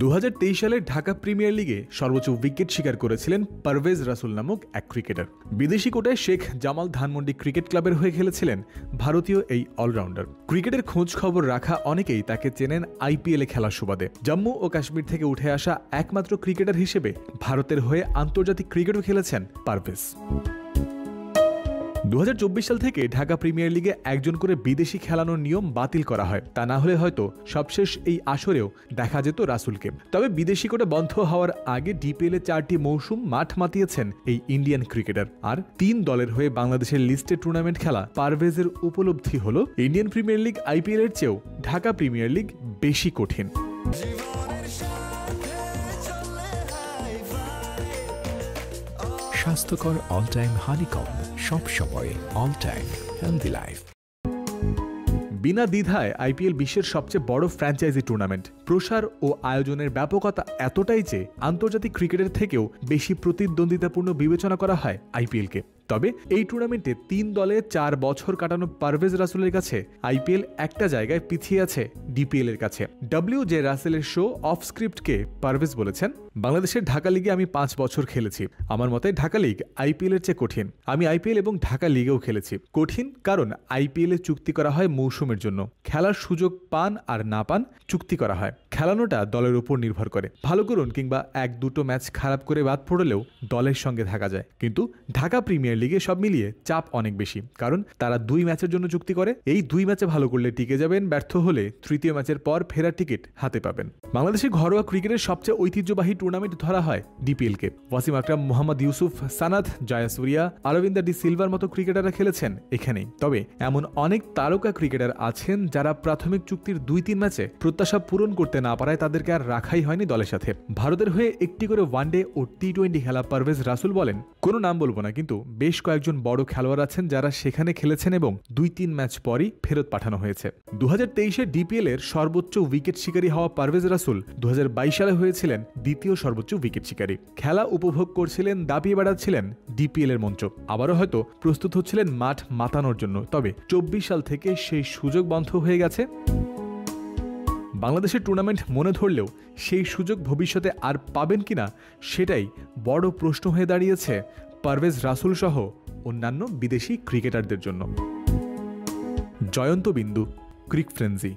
2023 সালের ঢাকা প্রিমিয়ার লিগে সর্বোচ্চ উইকেট শিকার করেছিলেন পারভেজ রাসুল নামক এক ক্রিকেটার। বিদেশি কোটায় শেখ জামাল ধানমন্ডি ক্রিকেট ক্লাবের হয়ে খেলেছিলেন ভারতীয় এই অলরাউন্ডার। ক্রিকেটের খোঁজ খবর রাখা অনেকেই তাকে চেনেন আইপিএলে খেলার সুবাদে। জম্মু ও কাশ্মীর থেকে উঠে আসা একমাত্র ক্রিকেটার হিসেবে ভারতের হয়ে আন্তর্জাতিক ক্রিকেটও খেলেছেন পারভেজ। 2024 সাল থেকে ঢাকা প্রিমিয়ার লিগে একজন করে বিদেশি খেলানোর নিয়ম বাতিল করা হয়। তা না হলে হয়তো সবশেষ এই আসরেও দেখা যেত রাসুলকে। তবে বিদেশি কোটা বন্ধ হওয়ার আগে ডিপিএলে 4টি মৌসুম মাঠ মাতিয়েছেন এই ইন্ডিয়ান ক্রিকেটার। আর 3 দলের হয়ে বাংলাদেশের লিস্টে টুর্নামেন্ট খেলা পারভেজের উপলব্ধি হলো ইন্ডিয়ান প্রিমিয়ার লিগ আইপিএল এর চেয়েও ঢাকা প্রিমিয়ার লিগ বেশি কঠিন। স্বাস্থ্যকর অল টাইম হানিকম, সব সময় অল টাইম হেলদি লাইফ। বিনা দ্বিধায় আইপিএল বিশ্বের সবচেয়ে বড় ফ্র্যাঞ্চাইজি টুর্নামেন্ট। প্রসার ও আয়োজনের ব্যাপকতা এতটাই যে আন্তর্জাতিক ক্রিকেটের থেকেও বেশি প্রতিদ্বন্দ্বিতাপূর্ণ বিবেচনা করা হয় আইপিএলকে। তবে এই টুর্নামেন্টে 3 দলে 4 বছর কাটানো পারভেজ রাসুলের কাছে আইপিএল একটা জায়গায় পিছিয়ে আছে ডিপিএল এর কাছে। জে রাসেলের শো অফ স্ক্রিপ্টকে পারভেজ বলেছেন, বাংলাদেশের ঢাকা লিগে আমি 5 বছর খেলেছি। আমার মতে ঢাকা লিগ আইপিএল এর চেয়ে কঠিন। আমি আইপিএল এবং ঢাকা লিগেও খেলেছি। কঠিন কারণ আইপিএল এ চুক্তি করা হয় মৌসুমের জন্য, খেলার সুযোগ পান আর না পান চুক্তি করা হয়। খেলানোটা দলের উপর নির্ভর করে। ভালো করুন কিংবা 1-2 ম্যাচ খারাপ করে বাদ পড়লেও দলের সঙ্গে থাকা যায়। কিন্তু ঢাকা প্রিমিয়ার লিগে সব মিলিয়ে চাপ অনেক বেশি, কারণ তারা 2 ম্যাচের জন্য চুক্তি করে। এই 2 ম্যাচে ভালো করলে টিকে যাবেন, ব্যর্থ হলে তৃতীয় ম্যাচের পর ফেরার টিকিট হাতে পাবেন। বাংলাদেশের ঘরোয়া ক্রিকেটের সবচেয়ে ঐতিহ্যবাহী টুর্নামেন্ট ধরা হয় ডিপিএলকে। ওয়াসিম আকরাম, মোহাম্মদ ইউসুফ, সানাত, জয়াসুরিয়া, আরবিন্দা ডি সিলভার মতো ক্রিকেটাররা খেলেছেন এখানেই। তবে এমন অনেক তারকা ক্রিকেটার আছেন যারা প্রাথমিক চুক্তির 2-3 ম্যাচে প্রত্যাশা পূরণ করতে না পারায় তাদেরকে আর রাখাই হয়নি দলের সাথে। ভারতের হয়ে একটি করে ওয়ানডে ও টি20 খেলা পারভেজ রাসুল বলেন, কোনো নাম বলবো না, কিন্তু বেশ কয়েকজন বড় খেলোয়াড় আছেন যারা সেখানে খেলেছেন এবং 2-3 ম্যাচ পরই ফেরত পাঠানো হয়েছে। 2023-এ ডিপিএল এর সর্বোচ্চ উইকেট শিকারী হওয়া পারভেজ রাসুল 2022 সালে হয়েছিলেন দ্বিতীয় সর্বোচ্চ উইকেট শিকারী। খেলা উপভোগ করছিলেন, দাপিয়ে বেড়াচ্ছিলেন ডিপিএল এর মঞ্চ। আবারও হয়তো প্রস্তুত হচ্ছিলেন মাঠ মাতানোর জন্য। তবে 24 সাল থেকে সেই সুযোগ বন্ধ হয়ে গেছে। বাংলাদেশের টুর্নামেন্ট মনে ধরলেও সেই সুযোগ ভবিষ্যতে আর পাবেন কিনা সেটাই বড় প্রশ্ন হয়ে দাঁড়িয়েছে পারভেজ রাসুল সহ অন্যান্য বিদেশি ক্রিকেটারদের জন্য। জয়ন্ত বিন্দু, ক্রিক ফ্রেন্সি।